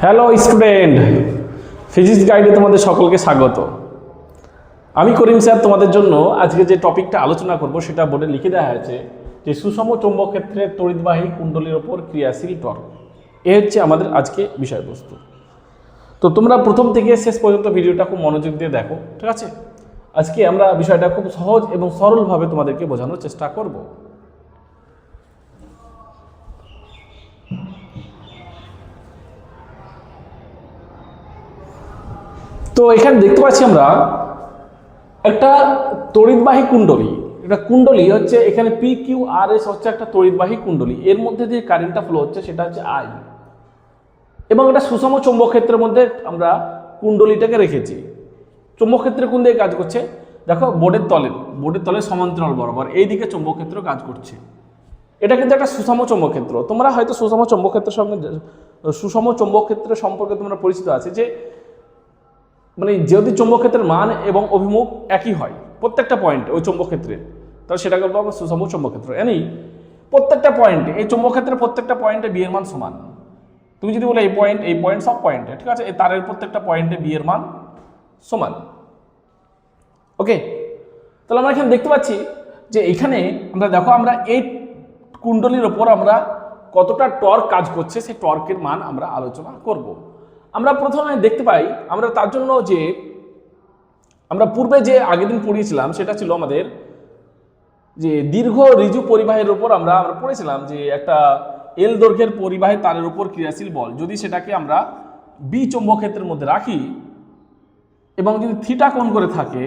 Hello student, physics গাইডে তোমাদের সকলকে স্বাগত। আমি করিম স্যার তোমাদের জন্য আজকে যে টপিকটা আলোচনা করব সেটা বোর্ডে লিখে দেওয়া হয়েছে যে সুষম চৌম্বক ক্ষেত্রের তড়িৎবাহী কুণ্ডলীর ওপর ক্রিয়াশীল টর্ক। এ হচ্ছে আমাদের আজকে বিষয়বস্তু। তো তোমরা প্রথম থেকে শেষ পর্যন্ত ভিডিওটা খুব মনোযোগ দিয়ে দেখো, ঠিক আছে? আজকে আমরা বিষয়টা খুব সহজ এবং সরলভাবে তোমাদেরকে বোঝানোর চেষ্টা করব। তো এখানে দেখতে পাচ্ছি আমরা একটা তড়িৎবাহী কুণ্ডলী। এটা কুণ্ডলী হচ্ছে, এখানে পি কিউ আর এস হচ্ছে একটা তড়িৎবাহী কুণ্ডলী। এর মধ্যে দিয়ে কারেন্টটা ফ্লো হচ্ছে সেটা হচ্ছে আই, এবং এটা সুষম চৌম্বক ক্ষেত্রের মধ্যে আমরা কুণ্ডলীটাকে রেখেছি। চৌম্বক ক্ষেত্রে কোন দিকে কাজ করছে দেখো, বোর্ডের তলে সমান্তরাল বরাবর এই দিকে চৌম্বক ক্ষেত্র কাজ করছে। এটা কিন্তু একটা সুষম চৌম্বক ক্ষেত্র। তোমরা হয়তো সুষম চৌম্বক ক্ষেত্রের সঙ্গে সুষম চৌম্বক ক্ষেত্রের সম্পর্কে তোমরা পরিচিত আছে, যে মানে যদি চৌম্বক ক্ষেত্রের মান এবং অভিমুখ একই হয় প্রত্যেকটা পয়েন্টে ওই চৌম্বক ক্ষেত্রে, তাহলে সেটা বলবো আমরা সুষম চৌম্বক ক্ষেত্র। এনি প্রত্যেকটা পয়েন্টে এই চৌম্বক ক্ষেত্রের প্রত্যেকটা পয়েন্টে বি এর মান সমান। তুমি যদি বলো এই পয়েন্ট সব পয়েন্টে, ঠিক আছে, এই তারের প্রত্যেকটা পয়েন্টে বি এর মান সমান। ওকে, তাহলে আমরা এখানে দেখতে পাচ্ছি যে এখানে আমরা দেখো, আমরা এই কুণ্ডলীর ওপর আমরা কতটা টর্ক কাজ করছে সেই টর্কের মান আমরা আলোচনা করব। আমরা প্রথমে দেখতে পাই, আমরা তার জন্য যে আমরা পূর্বে যে আগের দিন পড়িয়েছিলাম সেটা ছিল আমাদের যে দীর্ঘ ঋজু পরিবাহের উপর আমরা পড়েছিলাম যে একটা এল দৈর্ঘ্যের পরিবাহী তারের উপর ক্রিয়াশীল বল যদি সেটাকে আমরা বি চৌম্বক ক্ষেত্রের মধ্যে রাখি এবং যদি থিটা কোণ করে থাকে,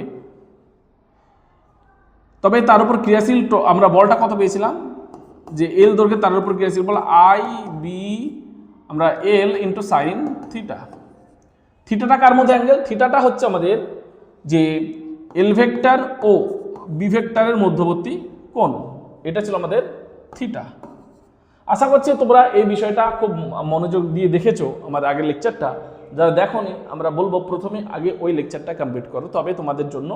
তবে তার উপর ক্রিয়াশীল আমরা বলটা কত পেয়েছিলাম, যে এল দৈর্ঘ্যের তারের উপর ক্রিয়াশীল বল আই বি আমরা এল ইন্টু সাইন থিটা। থিটাটা কার মধ্যে অ্যাঙ্গেল? থিটাটা হচ্ছে আমাদের যে এল ভেক্টর ও বি ভেক্টরের মধ্যবর্তী কোণ, এটা ছিল আমাদের থিটা। আশা করছি তোমরা এই বিষয়টা খুব মনোযোগ দিয়ে দেখেছো আমাদের আগের লেকচারটা। যারা দেখোনি, আমরা বলবো প্রথমে আগে ওই লেকচারটা কমপ্লিট করো, তবে তোমাদের জন্য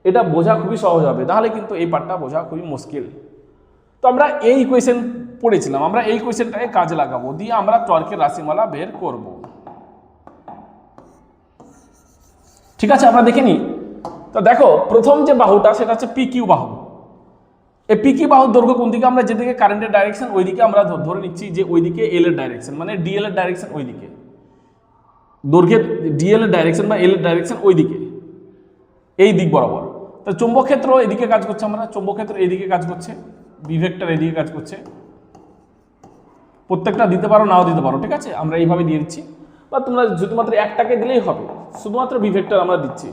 এটা বোঝা খুবই সহজ হবে, তাহলে কিন্তু এই পার্টটা বোঝা খুবই মুশকিল। তো আমরা এই ইকুয়েশন পড়েছিলাম, আমরা এই ইকুয়েশনটাকে কাজে লাগাবো, দিয়ে আমরা টর্কের রাশিমালা বের করব। ঠিক আছে, আমরা দেখে নিই। তো দেখো, প্রথম যে বাহুটা সেটা হচ্ছে পি কিউ বাহু। এই পি কিউ বাহুর দৈর্ঘ্য কোন দিকে? আমরা যেদিকে কারেন্টের ডাইরেকশন ওই দিকে আমরা ধরে নিচ্ছি যে ওইদিকে এল এর ডাইরেকশন, মানে ডিএল এর ডাইরেকশন ওই দিকে, দৈর্ঘ্যের ডিএল এর ডাইরেকশন বা এল এর ডাইরেকশন ওই দিকে, এই দিক বরাবর। তো চৌম্বক ক্ষেত্র এদিকে কাজ করছে, আমরা চৌম্বক ক্ষেত্র এইদিকে কাজ করছে, বি ভেক্টর এদিকে কাজ করছে। প্রত্যেকটা দিতে পারো, নাও দিতে পারো, ঠিক আছে, আমরা এইভাবে দিয়ে দিচ্ছি, বা তোমরা শুধুমাত্র একটাকে দিলেই হবে, শুধুমাত্র বি ভেক্টর আমরা দিচ্ছি,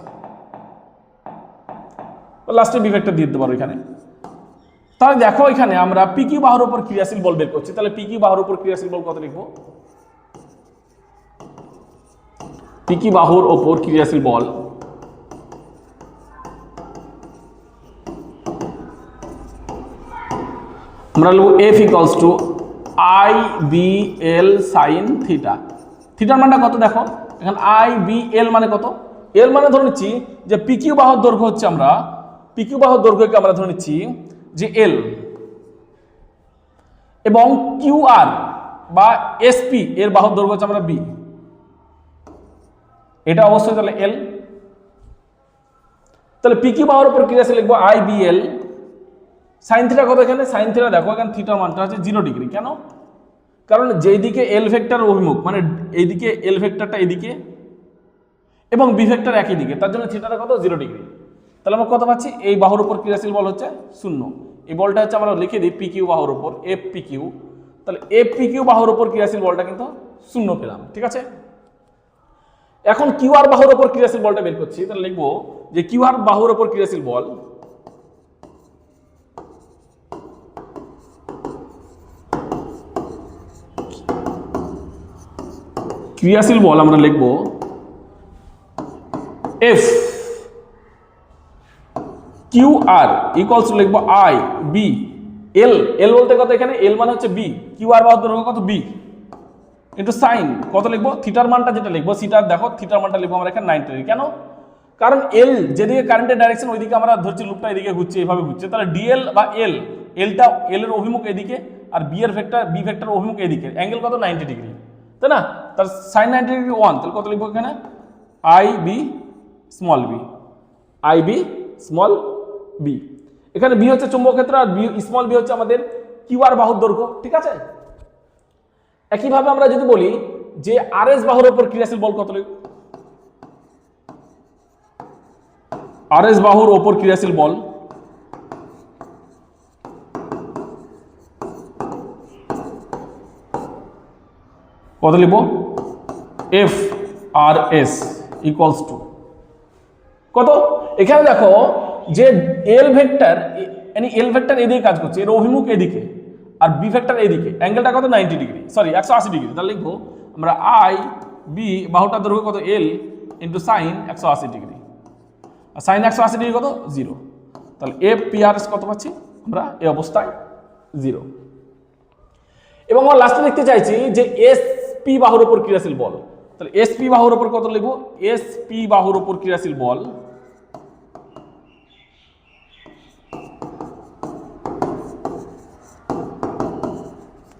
লাস্টে বি ভেক্টর দিয়ে দিতে পারো এখানে। তাহলে দেখো, এখানে আমরা পি কিউ বাহুর উপর ক্রিয়াশীল বল বের করছি। তাহলে পি কিউ বাহুর উপর ক্রিয়াশীল বল কত লিখবো? পি কিউ বাহুর উপর ক্রিয়াশীল বল আমরা লিখব F equals to I B L sine theta. থিটার মানটা কত দেখো, এখানে আই বি এল মানে কত? এল মানে ধরে নিচ্ছি যে পি কিউ বাহুর দৈর্ঘ্য হচ্ছে, আমরা পি কিউ বাহুর দৈর্ঘ্যকে আমরা ধরে নিচ্ছি যে এল, এবং কিউ আর বা এসপি এর বাহুর দৈর্ঘ্য হচ্ছে আমরা বি, এটা অবশ্যই তাহলে এল। তাহলে পি কিউ বাহুর উপর ক্রিয়াশীল লিখবো I B L sine theta কত? এখানে সাইন থিটা দেখো, এখানে থিটার মানটা হচ্ছে 0 ডিগ্রি। কেন? কারণ যেদিকে এল ভেক্টর অভিমুখ, মানে এইদিকে এল ভেক্টরটা এদিকে এবং বি ভেক্টর একই দিকে, তার জন্য থিটাটা কত? 0 ডিগ্রি। তাহলে আমরা কত পাচ্ছি? এই বাহুর উপর ক্রিয়াশীল বল হচ্ছে 0। এই বলটা হচ্ছে আমরা লিখে দিই পি কিউ বাহুর উপর এফ পি কিউ। তাহলে এফ পি কিউ বাহুর উপর ক্রিয়াশীল বলটা কিন্তু 0 পেলাম, ঠিক আছে। এখন কিউ আর বাহুর উপর ক্রিয়াশীল বলটা বের করছি, তাহলে লিখবো যে কিউ আর বাহুর উপর ক্রিয়াশীল বল আমরা লিখবো F Q R equals to লিখবো আই বি এল। এল বলতে কত? এখানে এল মানে হচ্ছে বি, কিউ আর বাহুর দৈর্ঘ্য কত? বি, ইন্টু সাইন কত লিখবো? থিটার মানটা যেটা লিখবো, থিটার দেখো থিটার মানটা লিখবো আমরা এখানে 90 ডিগ্রি। কেন? কারণ এল যেদিকে কারেন্টের ডাইরেকশন ওইদিকে আমরা ধরছি, লুপটা এদিকে ঘুরছে, এইভাবে ঘুরছে, তাহলে ডিএল বা এলটা এল এর অভিমুখ এদিকে, আর বি ভেক্টর অভিমুখ এদিকে, অ্যাঙ্গেল কত? 90 ডিগ্রি। তাই না? তার সাইন 90 ডিগ্রি 1, তাহলে কত লিখবো এখানে I B small B, I B small B. এখানে বি হচ্ছে চুম্বক ক্ষেত্র আর বি স্মল বি হচ্ছে আমাদের কিউ আর বাহুর দৈর্ঘ্য, ঠিক আছে? একইভাবে আমরা যদি বলি যে আর এস বাহুর উপর ক্রিয়াশীল বল কত লিখব, আর এস বাহুর উপর ক্রিয়াশীল বল কত লিখব, F R S equals to কত? এখানে দেখো যে এল ভেক্টর, মানে এল ভেক্টর এদিকে কাজ করছে, এর অভিমুখ এদিকে, আর বি ভেক্টর এদিকে, অ্যাঙ্গেলটা কত 90 ডিগ্রি, সরি 180 ডিগ্রি। তাহলে লিখবো আমরা আই বি বাহুটার দৈর্ঘ্য কত এল ইন্টু সাইন 180 ডিগ্রি, আর সাইন 180 ডিগ্রি কত 0। তাহলে এফ পি আর এস কত পাচ্ছি আমরা এই অবস্থায় 0। এবং আমরা লাস্টে দেখতে চাইছি যে এস পি বাহুর উপর ক্রিয়াশীল বল, তাহলে এস পি বাহুর উপর কত লিখবো, এস পি বাহুর উপর ক্রিয়াশীল বল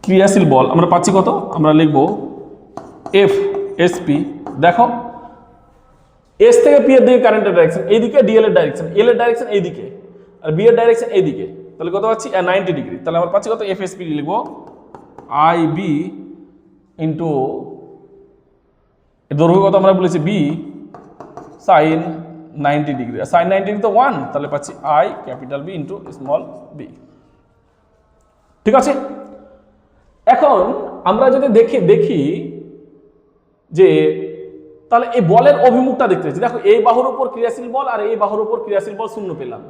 ক্রিয়াশীল বল আমরা পাচ্ছি কত, আমরা লিখব এফ এস পি। দেখো এস থেকে পি এর দিকে কারেন্টের ডাইরেকশন এইদিকে, ডিএল এর ডাইরেকশন, এল এর ডাইরেকশন এইদিকে, আর বি এর ডাইরেকশন এইদিকে, তাহলে কত পাচ্ছি 90 ডিগ্রি। তাহলে আমরা পাচ্ছি কত, এফ এস পি লিখবো আই বি ইন্টু দৈর্ঘ্য কত আমরা বলেছি বি সাইন 90 ডিগ্রি, আর সাইন 90 ডিগ্রি তো 1, তাহলে পাচ্ছি I capital B into small B, ঠিক আছে? এখন আমরা যদি দেখি যে তাহলে এই বলের অভিমুখটা দেখতে পাচ্ছি, দেখো এই বাহুর উপর ক্রিয়াশীল বল আর এই বাহুর উপর ক্রিয়াশীল বল শূন্য পেলাম।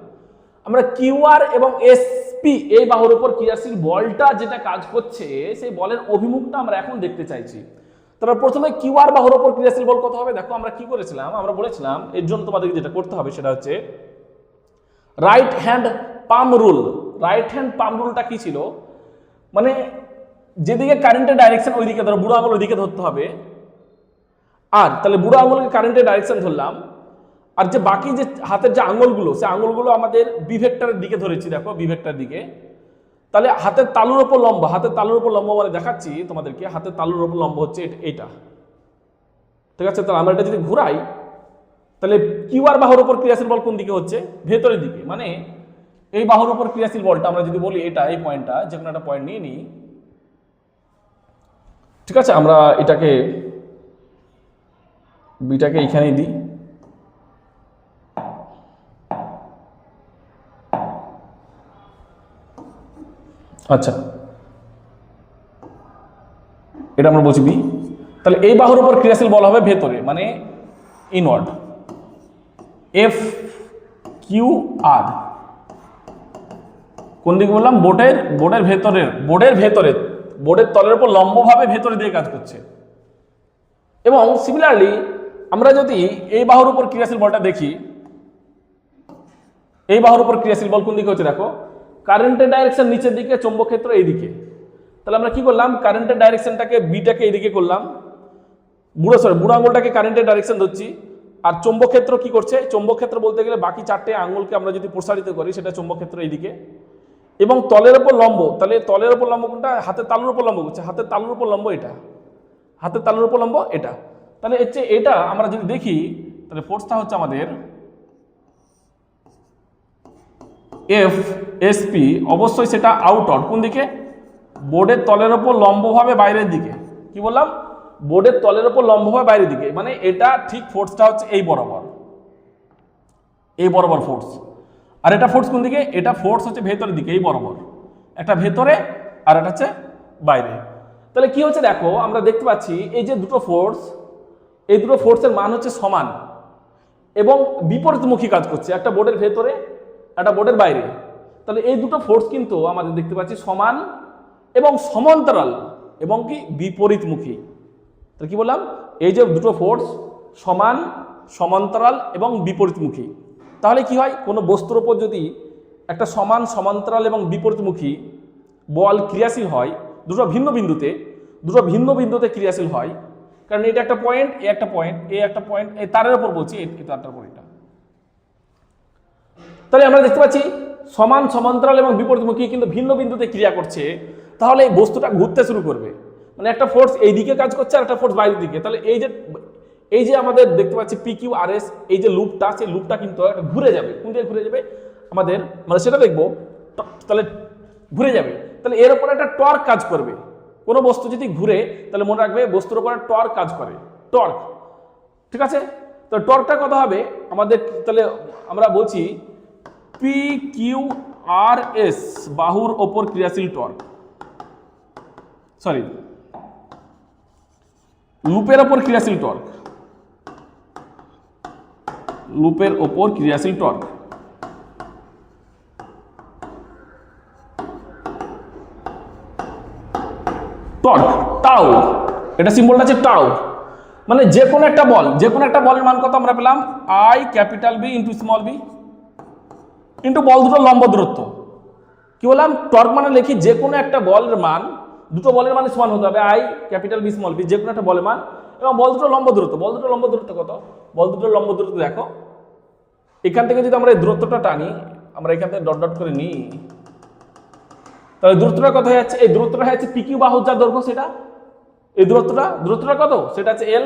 আমরা কিউ আর এবং এস পি এই বাহুর উপর ক্রিয়াশীল বলটা যেটা কাজ করছে সেই বলের অভিমুখটা আমরা এখন দেখতে চাইছি। তাহলে প্রথমে কিউ আর বাহুর উপর ক্রিয়াশীল বল কত হবে, দেখো আমরা কি করেছিলাম, আমরা বলেছিলাম এর জন্য তোমাদেরকে যেটা করতে হবে সেটা হচ্ছে রাইট হ্যান্ড পাম রুল। রাইট হ্যান্ড পাম রুলটা কি ছিল, মানে যেদিকে কারেন্টের ডাইরেকশন ওইদিকে ধরো, বুড়ো আঙুল ওইদিকে ধরতে হবে, আর তাহলে বুড়ো আঙুলকে কারেন্টের ডাইরেকশন ধরলাম, আর যে বাকি যে হাতের যে আঙুলগুলো সেই আঙুলগুলো আমাদের বি ভেক্টরের দিকে ধরেছি, দেখো বি ভেক্টরের দিকে। তাহলে হাতের তালুর উপর লম্ব, হাতের তালুর উপর লম্ব মানে দেখাচ্ছি তোমাদেরকে, হাতের তালুর উপর লম্ব হচ্ছে এইটা, ঠিক আছে? তাহলে আমরা এটা যদি ঘুরাই তাহলে কিউ আর বাহুর উপর ক্রিয়াশীল বল কোন দিকে হচ্ছে, ভেতরের দিকে, মানে এই বাহুর উপর ক্রিয়াশীল বলটা আমরা যদি বলি এটা, এই পয়েন্টটা যে কোনো একটা পয়েন্ট নিয়ে নিই, ঠিক আছে? আমরা এটাকে বিটাকে এইখানেই দিই, আচ্ছা এটা আমরা বলছি বি। তাহলে এই বাহুর উপর ক্রিয়াশীল বল হবে ভেতরে, মানে ইনওয়ার্ড, এফ কিউ আর কোন দিকে বললাম, বোর্ডের ভেতরের বোর্ডের তলের উপর লম্বভাবে ভেতরে দিয়ে কাজ করছে। এবং সিমিলারলি আমরা যদি এই বাহুর উপর ক্রিয়াশীল বলটা দেখি, এই বাহুর উপর ক্রিয়াশীল বল কোন দিকে হচ্ছে, দেখো কারেন্টের ডাইরেকশন নিচের দিকে, চৌম্বক ক্ষেত্র এইদিকে। তাহলে আমরা কি করলাম, কারেন্টের ডাইরেকশনটাকে বিটাকে এইদিকে করলাম, বুড়ো আঙুলটাকে কারেন্টের ডাইরেকশন ধরছি, আর চৌম্বক ক্ষেত্র কি করছে, চৌম্বক ক্ষেত্র বলতে গেলে বাকি চারটে আঙুলকে আমরা যদি প্রসারিত করি সেটা চৌম্বক ক্ষেত্র এইদিকে। এবং তলের উপর লম্ব, তাহলে তলের উপর লম্ব কোনটা, হাতের তালুর উপর লম্ব করছে, হাতের তালুর উপর লম্ব এটা, হাতের তালুর উপর লম্ব এটা। তাহলে হচ্ছে এটা আমরা যদি দেখি তাহলে ফোর্সটা হচ্ছে আমাদের এফ এস পি, অবশ্যই সেটা আউটওয়ার্ড, কোন দিকে, বোর্ডের তলের উপর লম্বভাবে বাইরের দিকে। কি বললাম, বোর্ডের তলের উপর লম্বভাবে বাইরের দিকে, মানে এটা ঠিক ফোর্সটা হচ্ছে এই বরাবর ফোর্স। আর এটা ফোর্স কোন দিকে, এটা ফোর্স হচ্ছে ভেতরের দিকে, এই বরাবর, একটা ভেতরে আর একটা হচ্ছে বাইরে। তাহলে কি হচ্ছে দেখো, আমরা দেখতে পাচ্ছি এই যে দুটো ফোর্স, এই দুটো ফোর্সের মান হচ্ছে সমান এবং বিপরীতমুখী কাজ করছে, একটা বোর্ডের ভেতরে একটা বোর্ডের বাইরে। তাহলে এই দুটো ফোর্স কিন্তু আমাদের দেখতে পাচ্ছি সমান এবং সমান্তরাল এবং কি বিপরীতমুখী। তাহলে কি বললাম, এই যে দুটো ফোর্স সমান, সমান্তরাল এবং বিপরীতমুখী। তাহলে কি হয়, কোনো বস্তুর উপর যদি একটা সমান, সমান্তরাল এবং বিপরীতমুখী বল ক্রিয়াশীল হয় দুটো ভিন্ন বিন্দুতে ক্রিয়াশীল হয়, কারণ এটা একটা পয়েন্ট, এ একটা পয়েন্ট, এ একটা পয়েন্ট, এই তারের উপর বলছি, এই তারটার উপর এটা। তাহলে আমরা দেখতে পাচ্ছি সমান, সমান্তরাল এবং বিপরীতমুখী কিন্তু ভিন্ন বিন্দুতে ক্রিয়া করছে, তাহলে এই বস্তুটা ঘুরতে শুরু করবে। মানে একটা ফোর্স এই দিকে কাজ করছে আর একটা ফোর্স বাইরের দিকে, তাহলে এই যে আমাদের দেখতে পাচ্ছি পি কিউ আর এস, এই যে লুপটা, সেই লুপটা কিন্তু একটা ঘুরে যাবে। কোন দিকে ঘুরে যাবে আমাদের, মানে সেটা দেখবো, তাহলে ঘুরে যাবে, তাহলে এর উপরে একটা টর্ক কাজ করবে। কোনো বস্তু যদি ঘুরে তাহলে মনে রাখবে বস্তুর উপরে টর্ক কাজ করে, টর্ক, ঠিক আছে। তো টর্কটা কত হবে আমাদের, তাহলে আমরা বলছি পি কিউ আর এস বাহুর ওপর ক্রিয়াশীল টর্ক, সরি লুপের ওপর ক্রিয়াশীল টর্ক, লুপের ওপর ক্রিয়াশীল টর্ক, টর্ক টাউ, এটা সিম্বলটা আছে টাউ। মানে যে কোনো একটা বলের মান কত আমরা পেলাম, I capital B into small B into বল দুটো লম্ব দূরত্ব। কি বললাম, টর্ক মানে লিখি যে কোনো একটা বলের মান, দুটো বলের মানে সমান হতে হবে, I capital B small B, যে কোনো একটা বলের মান এবং বল দুটো লম্ব দূরত্ব। বল দুটো লম্ব দূরত্ব কত, বল দুটো লম্ব দূরত্ব দেখো, এখান থেকে যদি আমরা এই দূরত্বটা টানি, আমরা এখান থেকে ডট ডট করে নিই, তাহলে দূরত্বটা কত হয়ে যাচ্ছে, এই দূরত্বটা হয়ে যাচ্ছে পি কিউ বাহুর যা দৈর্ঘ্য সেটা, এই দূরত্বটা কত, সেটা হচ্ছে এল।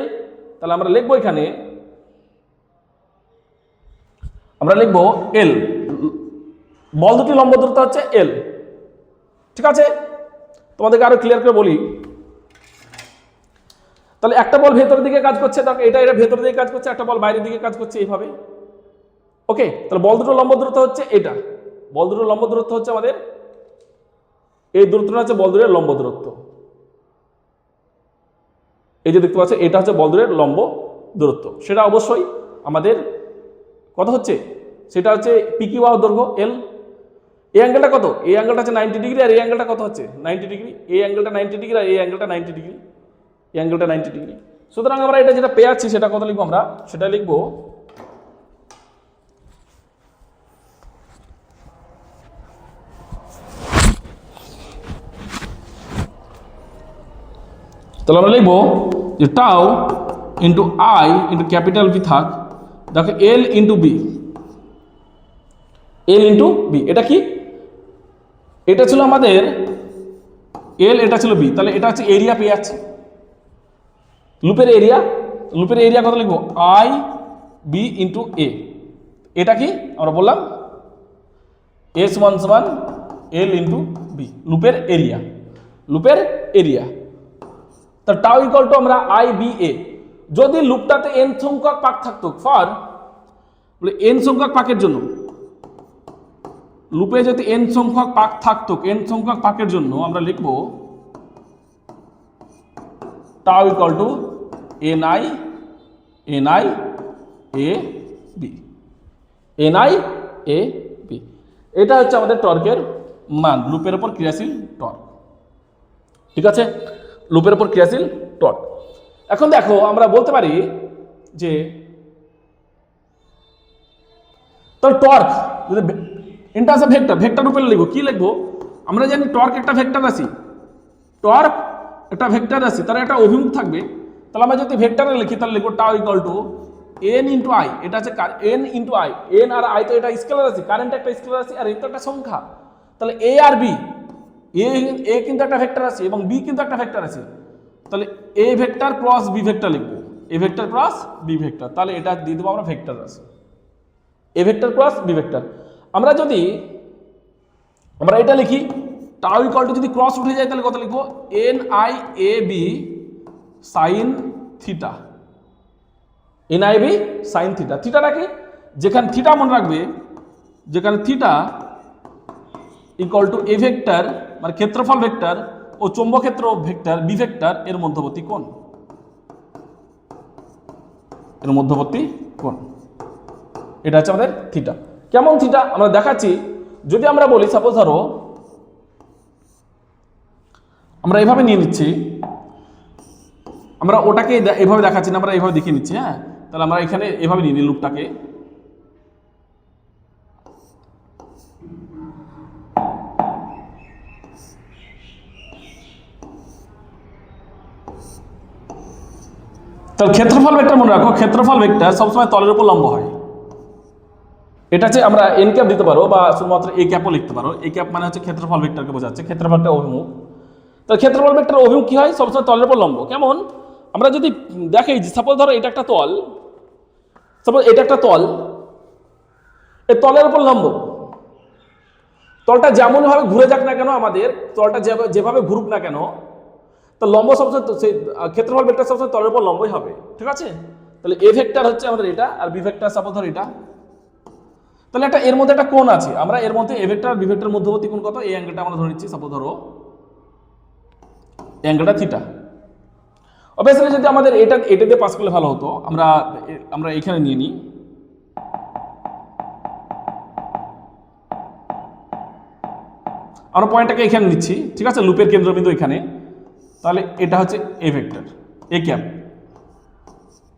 তাহলে আমরা লিখবো এখানে, আমরা লিখবো এল, বল দুটি লম্ব দূরত্ব হচ্ছে এল, ঠিক আছে। তোমাদেরকে আরো ক্লিয়ার করে বলি, তাহলে একটা বল ভেতরের দিকে কাজ করছে, এটা ভেতরের দিকে কাজ করছে, একটা বল বাইরের দিকে কাজ করছে, এইভাবে। ওকে, তাহলে বল দুটো লম্ব দূরত্ব হচ্ছে এটা, বল দুটো লম্ব দূরত্ব হচ্ছে আমাদের এই দূরত্বটা হচ্ছে বল দূরের লম্ব দূরত্ব। এই যে দেখতে পাচ্ছ, এটা হচ্ছে বল দূরের লম্ব দূরত্ব, সেটা অবশ্যই আমাদের কত হচ্ছে, সেটা হচ্ছে পি কিউ বাহুর দৈর্ঘ্য এল। এই অ্যাঙ্গেলটা কত, এই অ্যাঙ্গেলটা হচ্ছে 90 ডিগ্রি, আর এই অ্যাঙ্গেলটা কত হচ্ছে 90 ডিগ্রি, এই অ্যাঙ্গেলটা 90 ডিগ্রি আর এই অ্যাঙ্গেলটা 90 ডিগ্রি, এই অ্যাঙ্গেলটা 90 ডিগ্রি। সুতরাং আমরা এটা যেটা পেয়ে যাচ্ছি সেটা কত লিখবো, আমরা সেটা লিখবো তাহলে আমরা লিখবো যে tau into I into capital B থাক, দেখো L into B, L into B, এটা কি, এটা ছিল আমাদের এল, এটা ছিল বি, তাহলে এটা হচ্ছে এরিয়া পেয়ে যাচ্ছে, লুপের এরিয়া কত লিখবো, আই বি ইন্টু এ, এটা কি আমরা বললাম এস ওয়ান সমান এল ইন্টু বি, লুপের এরিয়া। তা টাউ ইকুয়াল টু আমরা আই বি এ, যদি লুপটাতে এন সংখ্যক পাক থাকতো, ফর বলে এন সংখ্যক পাকের জন্য, লুপে যদি এন সংখ্যক পাক থাকতো, এন সংখ্যক পাকের জন্য আমরা লিখব tau equal to N I A B, এটা হচ্ছে আমাদের টর্কের মান, লুপের উপর ক্রিয়াশীল টর্ক, ঠিক আছে, লুপের উপর ক্রিয়াশীল টর্ক। এখন দেখো আমরা বলতে পারি যে তাহলে টর্ক যদি ইন টার্মস অফ ভেক্টর রূপে লিখবো, কি লিখবো, আমরা জানি টর্ক একটা ভেক্টর রাশি, তার একটা অভিমুখ থাকবে, তাহলে আমরা যদি ভেক্টরে লিখি তাহলে লিখবো tau equal to N into I, এটা হচ্ছে এন ইন্টু আই, এন আর আই তো এটা স্কেলার রাশি, কারেন্ট একটা স্কেলার রাশি আর এন তো একটা সংখ্যা, তাহলে এ আর বি, এ কিন্তু একটা ভেক্টর রাশি এবং বি কিন্তু একটা ভেক্টর রাশি, তাহলে A vector cross B vector লিখবো, A vector cross B vector, তাহলে এটা দিয়ে দেবো আমরা ভেক্টর রাশি, A vector cross B vector. আমরা যদি আমরা এটা লিখি টাউ ইকুয়াল টু, যদি ক্রস উঠে যায় তাহলে কত লিখবো, N I A B sine theta, N I B sine theta, থিটাটা কি, যেখানে থিটা মনে রাখবে, যেখানে theta equal to A vector মানে ক্ষেত্রফল ভেক্টর ও চৌম্বক ক্ষেত্র ভেক্টর বি ভেক্টর এর মধ্যবর্তী কোণ, এটা হচ্ছে আমাদের থিটা। কেমন থিটা আমরা দেখাচ্ছি, যদি আমরা বলি সাপোজ ধরো আমরা এভাবে নিয়ে নিচ্ছি, আমরা ওটাকে এভাবে দেখাচ্ছি না, আমরা এভাবে দেখিয়ে নিচ্ছি, হ্যাঁ, তাহলে আমরা এখানে এভাবে নিয়ে নিই লুপটাকে, তাহলে ক্ষেত্রফল ভেক্টর মনে রাখো, ক্ষেত্রফল ভেক্টর সবসময় তলের উপর লম্ব হয়, এটা হচ্ছে আমরা এন ক্যাপ দিতে পারো বা শুধুমাত্র এ ক্যাপও লিখতে পারো, এ ক্যাপ মানে হচ্ছে ক্ষেত্রফল ভেক্টরকে বোঝাচ্ছে, ক্ষেত্রফলটা অভিমুখ, তো ক্ষেত্রফল ভেক্টর অভিমুখ কি হয়, সবসময় তলের উপর লম্ব। কেমন, আমরা যদি দেখি, সাপোজ ধরো এটা একটা তল, সাপোজ এটা একটা তল, এই তলের উপর লম্ব, তলটা যেমন ভাবে ঘুরে যাক না কেন, আমাদের তলটা যেভাবে ঘুরুক না কেন, তো লম্ব সবসময় সেই ক্ষেত্রফল ভেক্টর সবসময় তলের উপর লম্বই হবে, ঠিক আছে। তাহলে এ ভেক্টর হচ্ছে আমাদের এটা, আর বি ভেক্টর সাপোজ ধর এটা। তাহলে একটা এর মধ্যে একটা কোণ আছে, আমরা এর মধ্যে এ ভেক্টর আর বি ভেক্টর মধ্যবর্তী কোণ কত, এই অ্যাঙ্গেলটা আমরা ধরে নিচ্ছি, সাপোজ ধরো অ্যাঙ্গেলটা থিটা। অবভিয়াসলি যদি আমাদের এটা দিয়ে পাস করলে ভালো হতো, আমরা এখানে নিয়ে নিই, আমরা পয়েন্টটাকে এখানে নিচ্ছি, ঠিক আছে, লুপের কেন্দ্রবিন্দু এখানে। তাহলে এটা হচ্ছে এ ভেক্টর, এ ক্যাপ,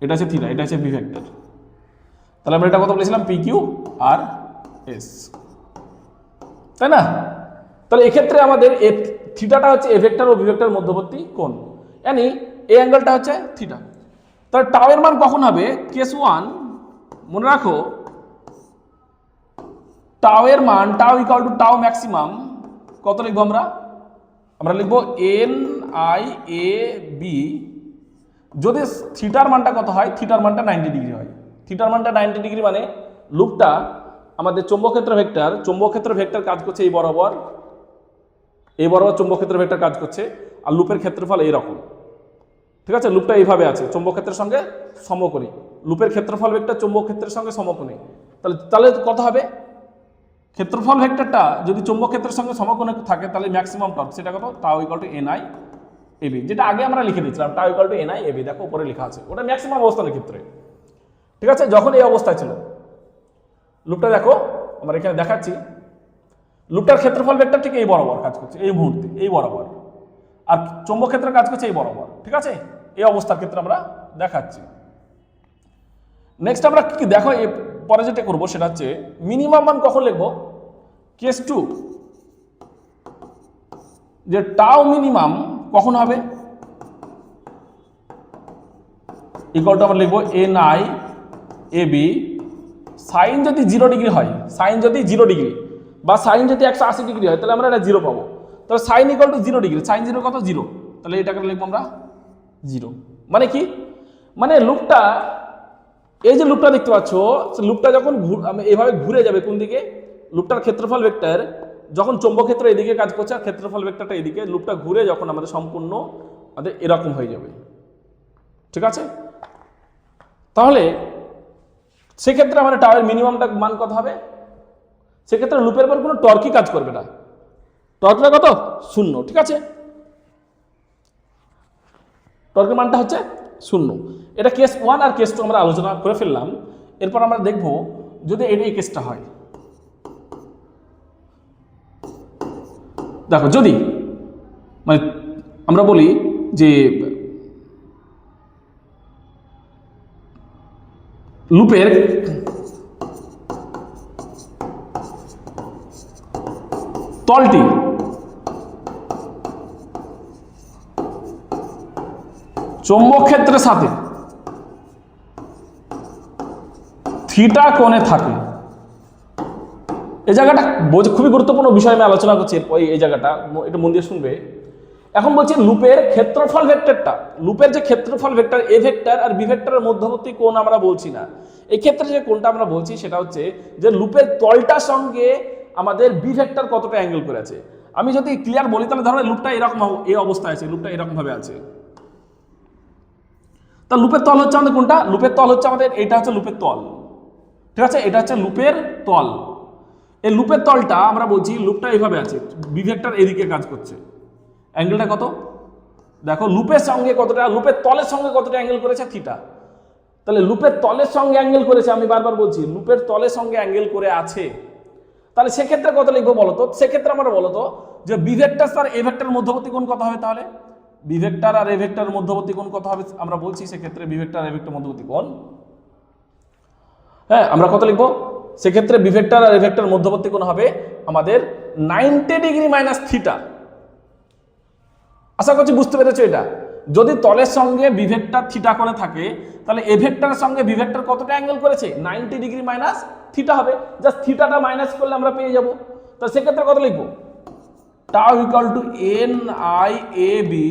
এটা হচ্ছে থিটা, এটা হচ্ছে বি ভেক্টর। তাহলে আমরা এটা কত বলেছিলাম, পি কিউ আর এস, তাই না। তাহলে এক্ষেত্রে আমাদের থিটাটা হচ্ছে এ ভেক্টর ও বি ভেক্টর মধ্যবর্তী কোণ, यानी এই অ্যাঙ্গেলটা হচ্ছে থিটা। তাহলে টাউ এর মান কখন হবে, কেস 1 মনে রাখো, টাউ এর মান, tau equal two tau maximum কত লিখবো আমরা লিখবো এন আই এ বি, যদি থিটার মানটা কত হয়, থিটার মানটা 90 ডিগ্রি হয়। থিটার মানটা 90 ডিগ্রি মানে লুপটা আমাদের চৌম্বকক্ষেত্র ভেক্টর কাজ করছে এই বরাবর চৌম্বকক্ষেত্র ভেক্টর কাজ করছে, আর লুপের ক্ষেত্রফল এইরকম, ঠিক আছে। লুপটা এইভাবে আছে, চৌম্বকক্ষেত্রের সঙ্গে সমকোণী, লুপের ক্ষেত্রফল ভেক্টর চৌম্বকক্ষেত্রের সঙ্গে সমকোণী। তাহলে কত হবে, ক্ষেত্রফল ভেক্টরটা যদি চৌম্বকক্ষেত্রের সঙ্গে সমকোণে থাকে, তাহলে ম্যাক্সিমাম টর্ক সেটা কত, tau equal to N I A B, যেটা আগে আমরা লিখে দিয়েছিলাম, tau equal to N I A B, দেখো উপরে লেখা আছে, ওটা ম্যাক্সিমাম অবস্থানের ক্ষেত্রে, ঠিক আছে। যখন এই অবস্থায় ছিল লুপটা, দেখো আমরা এখানে দেখাচ্ছি, লুপটার ক্ষেত্রফল ভেক্টর ঠিক এই বরাবর কাজ করছে, এই মুহূর্তে এই বরাবর, আর চৌম্বকক্ষেত্রে কাজ করছে এই বরাবর, ঠিক আছে। এই অবস্থার ক্ষেত্রে আমরা দেখাচ্ছি। নেক্সট আমরা কি দেখো, এই পরে যেটা করবো সেটা হচ্ছে মিনিমাম মান কখন লিখবো, কেস 2, যে টাউ মিনিমাম কখন হবে, ইকুয়াল টু আমরা লিখবো N I A B, sine যদি 0 ডিগ্রি হয়, সাইন যদি 0 ডিগ্রি বা সাইন যদি 180 ডিগ্রি হয়, তাহলে আমরা এটা 0 পাবো। তাহলে sine equal to 0 degree, sine 0 কত 0, তাহলে এটাকে লিখবো আমরা 0। মানে কি, মানে লুপটা, এই যে লুপটা দেখতে পাচ্ছ, লুপটা যখন এভাবে ঘুরে যাবে কোন দিকে, লুপটার ক্ষেত্রফল ভেক্টর যখন চৌম্বকক্ষেত্র এদিকে কাজ করছে আর ক্ষেত্রফল ভেক্টরটা এদিকে, লুপটা ঘুরে যখন আমাদের সম্পূর্ণ আমাদের এরকম হয়ে যাবে, ঠিক আছে। তাহলে সেক্ষেত্রে আমাদের টাওয়ার মিনিমামটা মান কত হবে, সেক্ষেত্রে লুপের পর কোনো টর্কই কাজ করবে না, টর্কটা কত 0, ঠিক আছে, টর্কের মানটা হচ্ছে 0। এটা কেস 1 আর কেস 2 আমরা আলোচনা করে ফেললাম। এরপর আমরা দেখব যদি এই কেসটা হয়, দেখো যদি মানে আমরা বলি যে লুপের তলটি চৌম্বকক্ষেত্রের সাথে থিটা কোণে থাকে, এই জায়গাটা খুবই গুরুত্বপূর্ণ বিষয় আমি আলোচনা করছি। এই জায়গাটা একটু মন দিয়ে শুনবে। এখন বলছি লুপের ক্ষেত্রফল ভেক্টরটা, লুপের যে ক্ষেত্রফল ভেক্টর এ ভেক্টর আর বি ভেক্টরের মধ্যবর্তী কোণ আমরা বলছি না, এই ক্ষেত্রে যে কোণটা আমরা বলছি সেটা হচ্ছে যে লুপের তলটার সঙ্গে আমাদের বি ভেক্টর কতটা অ্যাঙ্গেল করে আছে। আমি যদি ক্লিয়ার বলি, তাহলে ধরো লুপটা এরকম এই অবস্থায় আছে, লুপটা এরকম ভাবে আছে, তা লুপের তল হচ্ছে আমাদের কোনটা, লুপের তল হচ্ছে আমাদের এটা হচ্ছে লুপের তল, ঠিক আছে, এটা হচ্ছে লুপের তল। এই লুপের তলটা আমরা বলছি লুপটা এইভাবে আছে, বি ভেক্টর এদিকে কাজ করছে, অ্যাঙ্গেলটা কত দেখো, লুপের সঙ্গে কতটা, লুপের তলের সঙ্গে কতটা অ্যাঙ্গেল করেছে থিটা। তাহলে লুপের তলের সঙ্গে অ্যাঙ্গেল করেছে, আমি বারবার বলছি লুপের তলের সঙ্গে অ্যাঙ্গেল করে আছে, তাহলে সেক্ষেত্রে কত লিখবো বলতো, সেক্ষেত্রে আমরা বলতো যে বি ভেক্টর আর এ ভেক্টরের মধ্যবর্তী কোণ কত হবে, তাহলে বি ভেক্টর আর এ ভেক্টরের মধ্যবর্তী কোণ কত হবে, আমরা বলছি সেক্ষেত্রে বি ভেক্টর আর এ ভেক্টর মধ্যবর্তী কোণ, হ্যাঁ আমরা কত লিখবো, সেক্ষেত্রে বি ভেক্টর আর এ ভেক্টর মধ্যবর্তী কোণ হবে আমাদের 90 ডিগ্রি মাইনাস থিটা। আশা করছি বুঝতে পেরেছো এটা। যদি তলের সঙ্গে বি ভেক্টর থিটা কোণে থাকে, তাহলে এ ভেক্টরের সঙ্গে বি ভেক্টর কতটা অ্যাঙ্গেল করেছে, 90 ডিগ্রি মাইনাস থিটা হবে, জাস্ট থিটাটা মাইনাস করলে আমরা পেয়ে যাব। তো সেক্ষেত্রে কত লিখবো, tau equal to N I A B,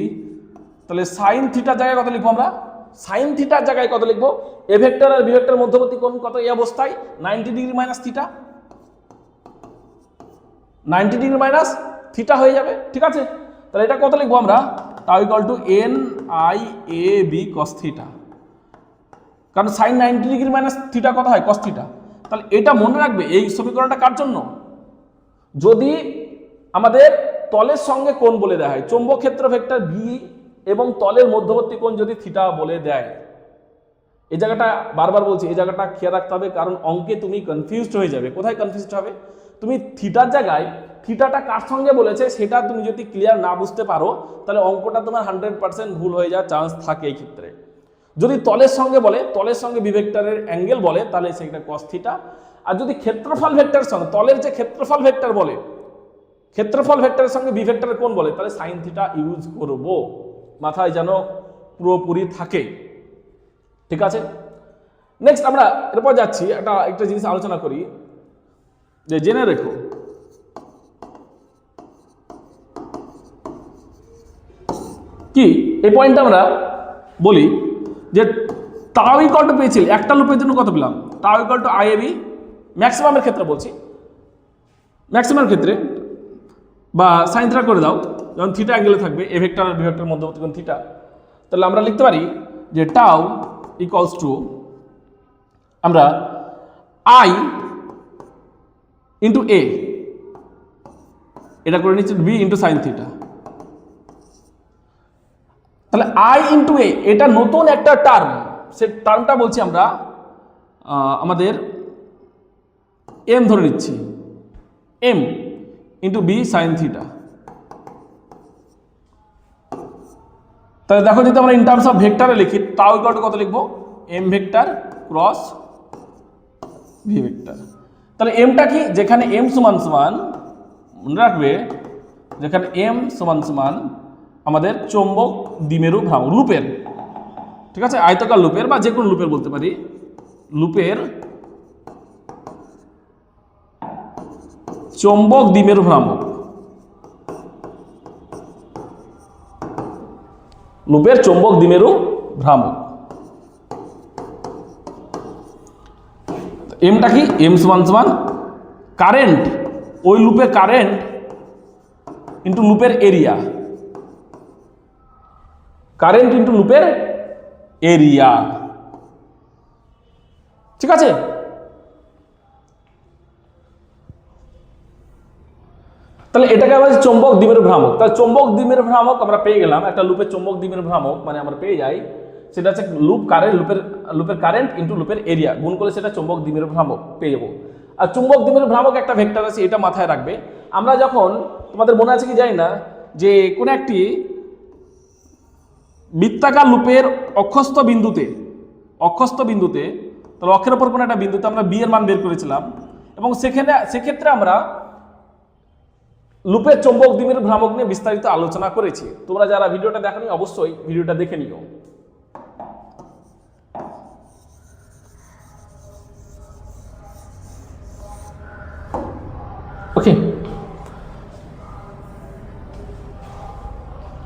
তাহলে সাইন থিটার জায়গায় কত লিখবো আমরা? সাইন থিটার জায়গায় কত লিখবো? এ ভেক্টর আর বি ভেক্টর মধ্যবর্তী কোণ কত এই অবস্থায়? 90 degree minus theta, 90 degree minus theta হয়ে যাবে। ঠিক আছে, তাহলে এটা কত লিখবো আমরা? Tau equal to N I A B cos theta, কারণ সাইন 90 ডিগ্রি মাইনাস থিটা কত হয়? Cos theta. তাহলে এটা মনে রাখবে, এই সমীকরণটা কার জন্য? যদি আমাদের তলের সঙ্গে কোণ বলে দেওয়া হয়, চৌম্বক ক্ষেত্র ভেক্টর ভি এবং তলের মধ্যবর্তী কোণ যদি থিটা বলে দেয়, এই জায়গাটা বারবার বলছি, এই জায়গাটা খেয়াল রাখতে হবে, কারণ অঙ্কে তুমি কনফিউজড হয়ে যাবে। কোথায় কনফিউজড হবে? তুমি থিটার জায়গায় থিটাটা কার সঙ্গে বলেছে সেটা তুমি যদি ক্লিয়ার না বুঝতে পারো, তাহলে অঙ্কটা তোমার 100% ভুল হয়ে যাওয়ার চান্স থাকে এই ক্ষেত্রে। যদি তলের সঙ্গে বলে, তলের সঙ্গে বি ভেক্টরের অ্যাঙ্গেল বলে, তাহলে সেটা কস থিটা। আর যদি ক্ষেত্রফল ভেক্টরের সঙ্গে, তলের যে ক্ষেত্রফল ভেক্টর বলে, ক্ষেত্রফল ভেক্টরের সঙ্গে বি ভেক্টরের কোণ বলে, তাহলে সাইন থিটা ইউজ করব। মাথায় যেন পুরোপুরি থাকে। ঠিক আছে, নেক্সট আমরা এরপর যাচ্ছি, একটা জিনিস আলোচনা করি, যে জেনে রেখো কি এই পয়েন্টটা আমরা বলি যে টাউ ইকুয়াল টু পেয়েছিল একটা লুপের জন্য কত পেলাম? Tau equal to I A B, ম্যাক্সিমামের ক্ষেত্রে বলছি, ম্যাক্সিমামের ক্ষেত্রে বা সাইন থিটা করে দাও, যখন থিটা অ্যাঙ্গেলে থাকবে এ ভেক্টর আর বি ভেক্টর মধ্যবর্তী কোণ থিটা, তাহলে আমরা লিখতে পারি যে টাউ ইকুয়ালস টু আমরা আই ইন্টু এ, এটা করে নিচ্ছি বি ইন্টু সাইন থিটা। তাহলে আই ইন্টু এ এটা নতুন একটা টার্ম, সে টার্মটা বলছি আমরা আমাদের এম ধরে নিচ্ছি, M into B sine theta. তাহলে দেখো যদি আমরা ইন টার্মস অফ ভেক্টরে লিখি, টাউ ইকুয়াল টু কত লিখবো? M vector cross V vector. তাহলে এমটা কি? যেখানে এম সমান সমান, মনে রাখবে, যেখানে এম সমান সমান আমাদের চৌম্বক দ্বিমেরু ভ্রামক লুপের, ঠিক আছে, আয়তাকার লুপের বা যে কোনো লুপের বলতে পারি, লুপের চৌম্বক দ্বিমেরু ভ্রামক, লুপের চৌম্বক দ্বিমেরু ভ্রামক। এমটা কি? এম সমান সমান কারেন্ট, ওই লুপে কারেন্ট ইন্টু লুপের এরিয়া, কারেন্ট ইন্টু লুপের এরিয়া। ঠিক আছে, তাহলে এটাকে আমরা চৌম্বক দ্বিমেরু ভ্রামক। তাহলে চৌম্বক দ্বিমেরু ভ্রামক আমরা পেয়ে গেলাম, একটা লুপের চৌম্বক দ্বিমেরু ভ্রামক মানে আমরা পেয়ে যাই সেটা হচ্ছে লুপ কারেন্ট, লুপের কারেন্ট ইন্টু লুপের এরিয়া গুণ করে সেটা চৌম্বক দ্বিমেরু ভ্রামক পেয়ে যাবো। আর চৌম্বক দ্বিমেরু ভ্রামক একটা ভেক্টর আছে, এটা মাথায় রাখবে। আমরা যখন, তোমাদের মনে আছে কি জানি না, যে কোনো একটি বৃত্তাকার লুপের অক্ষস্থ বিন্দুতে, তাহলে অক্ষের ওপর কোনো একটা বিন্দুতে আমরা বি এর মান বের করেছিলাম, এবং সেক্ষেত্রে আমরা লুপের চৌম্বক দ্বিমেরু ভ্রামক নিয়ে বিস্তারিত আলোচনা করেছি। তোমরা যারা ভিডিওটা দেখোনি অবশ্যই ভিডিওটা দেখে নিও। ওকে,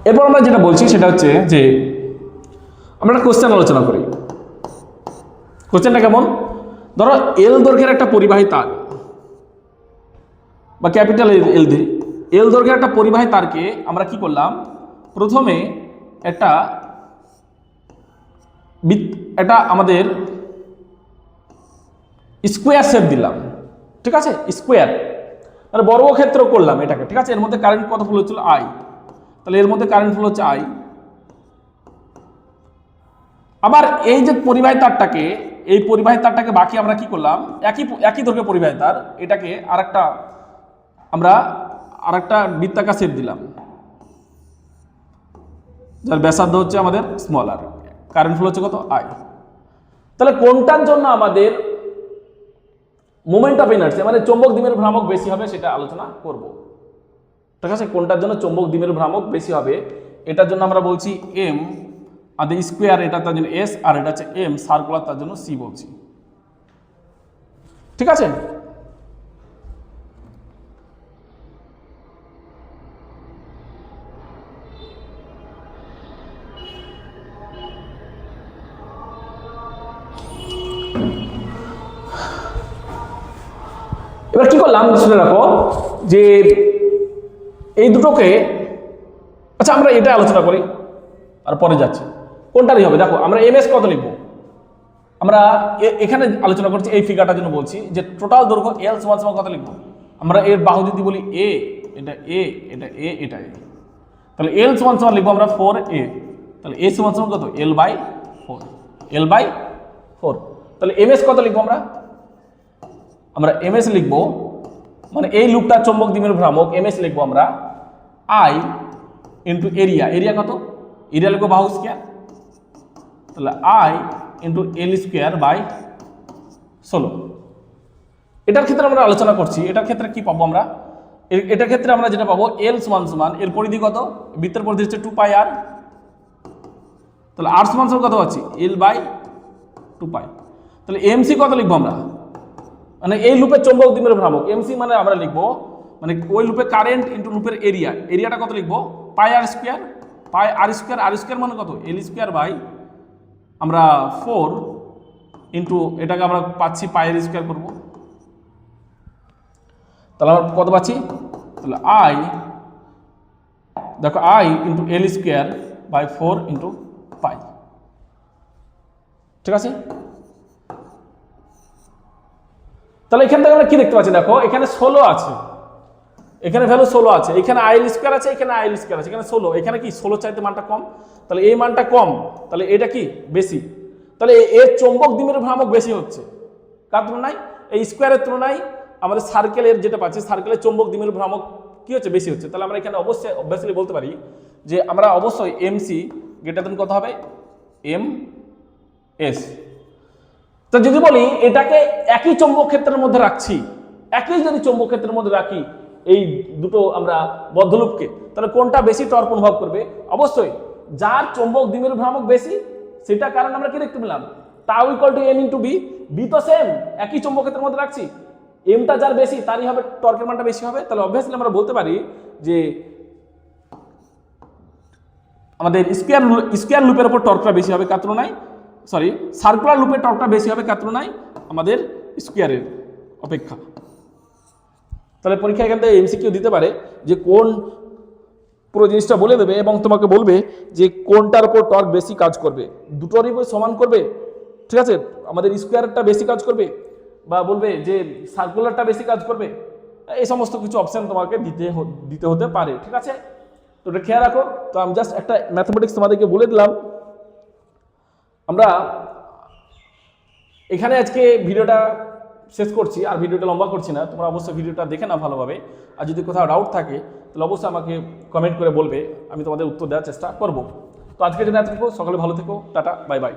এরপর আমরা যেটা বলছি সেটা হচ্ছে যে আমরা একটা কোশ্চেন আলোচনা করি। কোশ্চেনটা কেমন? ধরো এল দৈর্ঘ্যের একটা পরিবাহী তার বা ক্যাপিটাল এল দিয়ে, এল দৈর্ঘ্যের একটা পরিবাহী তারকে আমরা কি করলাম, প্রথমে এটা আমাদের স্কোয়ার শেপ দিলাম। ঠিক আছে, স্কোয়ার মানে বর্গক্ষেত্র করলাম এটাকে। ঠিক আছে, এর মধ্যে কারেন্ট কত ফ্লো হচ্ছিল? আই। তাহলে এর মধ্যে কারেন্ট ফ্লো হচ্ছে আই। আবার এই যে পরিবাহী তারটাকে বাকি আমরা কি করলাম, একই দৈর্ঘ্যের পরিবাহী তার, এটাকে আরেকটা বৃত্তাকার শেপ দিলাম, যার ব্যাসার্ধ হচ্ছে আমাদের স্মল আর, কারেন্ট ফ্লো হচ্ছে কত? আই। তাহলে কোনটার জন্য আমাদের মোমেন্ট অফ ইনার্সি মানে চৌম্বক দ্বিমেরু ভ্রামক বেশি হবে সেটা আলোচনা করব। ঠিক আছে, কোনটার জন্য চৌম্বক দ্বিমেরু ভ্রামক বেশি হবে, এটার জন্য আমরা বলছি এম, আর স্কোয়ার এটা তার জন্য এস, আর এটা হচ্ছে এম সার্কুলার তার জন্য সি বলছি। ঠিক আছে, এবার কি করলাম শুনে রাখো যে এই দুটোকে, আচ্ছা আমরা এটা আলোচনা করি আর পরে যাচ্ছি কোনটারই হবে। দেখো আমরা এমএস কত লিখবো, আমরা এখানে আলোচনা করছি এই ফিগারটার জন্য বলছি যে টোটাল দৈর্ঘ্য এল সমান সমান কত লিখবো। আমরা এর বাহু যদি বলি এ, এটা এ, এটা এ, এটা এ, তাহলে এল সমান সমান লিখবো আমরা 4a, তাহলে এ সমান সমান কত l/4, l/4। তাহলে এমএস কত লিখবো আমরা এমএস লিখবো, মানে এই লুপটার চৌম্বক দ্বিমেরু ভ্রামক এমএস লিখবো আমরা আই ইন্টু এরিয়া, এরিয়া কত, এরিয়া লিখবো বাহু স্কয়ার, তাহলে I into L square by 16। এটার ক্ষেত্রে আমরা আলোচনা করছি, এটার ক্ষেত্রে কি পাবো আমরা, এটার ক্ষেত্রে আমরা যেটা পাবো এল সমান সমান এর পরিধি কত, বৃত্তের পরিধি হচ্ছে 2πr, তাহলে আর সমান সমান কত পাচ্ছি l/2π। তাহলে এমসি কত লিখবো আমরা, মানে এই লুপের চৌম্বক দ্বিমেরু ভ্রামক এমসি মানে আমরা লিখবো মানে ওই লুপে কারেন্ট ইন্টু লুপের এরিয়া, এরিয়াটা কত লিখবো πr স্কোয়ার, আর স্কোয়ার মানে কত এল স্কোয়ার বাই আমরা 4 ইন্টু এটাকে আমরা পাচ্ছি পায়ের স্কোয়ার করবো, তাহলে আমরা কত পাচ্ছি, তাহলে আই দেখো I into L square by 4 into pi, ঠিক আছে। তাহলে এখান থেকে আমরা কি দেখতে পাচ্ছি, দেখো এখানে 16 আছে, এখানে ভ্যালু 16 আছে, এখানে আইএল স্কোয়ার আছে, এখানে আইএল স্কোয়ার আছে, এখানে 16, এখানে কি 16 চাইতে মানটা কম, তাহলে এই মানটা কম, তাহলে এটা কি বেশি, তাহলে এর চৌম্বক দ্বিমেরু ভ্রামক বেশি হচ্ছে কার তুলনায়, এই স্কোয়ারের তুলনায় আমাদের সার্কেলের যেটা পাচ্ছি সার্কেলের চৌম্বক দ্বিমেরু ভ্রামক কি হচ্ছে বেশি হচ্ছে। তাহলে আমরা এখানে অবশ্যই বলতে পারি যে আমরা অবশ্যই এমসি গ্রেটার দেন কত হবে এম এস। তো যদি বলি এটাকে একই চৌম্বক ক্ষেত্রের মধ্যে রাখছি, একই যদি চৌম্বক ক্ষেত্রের মধ্যে রাখি এই দুটো আমরা বদ্ধলুপকে, তাহলে কোনটা বেশি টর্ক অনুভব করবে, অবশ্যই যার চৌম্বক দ্বিমেরু ভ্রামক বেশি সেটা, কারণ আমরা কি দেখতে পেলাম tau equal to M into B, B তো সেম একই চৌম্বক ক্ষেত্রের মধ্যে রাখছি, এমটা যার বেশি তারই হবে টর্কের মানটা বেশি হবে। তাহলে অবভিয়াসলি আমরা বলতে পারি যে আমাদের স্কোয়ার লুপের উপর টর্কটা বেশি হবে কার তুলনায়, সরি সার্কুলার লুপের টর্কটা বেশি হবে কার তুলনায় আমাদের স্কোয়ারের অপেক্ষা। তাহলে পরীক্ষা এখান থেকে এমসিকিউ দিতে পারে যে কোন পুরো জিনিসটা বলে দেবে এবং তোমাকে বলবে যে কোনটার উপর টর্ক বেশি কাজ করবে, দুটোরই উপর সমান করবে, ঠিক আছে, আমাদের স্কোয়ারটা বেশি কাজ করবে বা বলবে যে সার্কুলারটা বেশি কাজ করবে, এই সমস্ত কিছু অপশন তোমাকে দিতে হতে পারে, ঠিক আছে। তো এটা খেয়াল রাখো। তো আমি জাস্ট একটা ম্যাথমেটিক্স তোমাদেরকে বলে দিলাম। আমরা এখানে আজকে ভিডিওটা শেষ করছি, আর ভিডিওটা লম্বা করছি না, তোমরা অবশ্যই ভিডিওটা দেখে নাও ভালোভাবে, আর যদি কোথাও ডাউট থাকে তাহলে অবশ্যই আমাকে কমেন্ট করে বলবে, আমি তোমাদের উত্তর দেওয়ার চেষ্টা করব। তো আজকের জন্য এতটুকু, সকালে ভালো থেকো, টাটা, বাই বাই।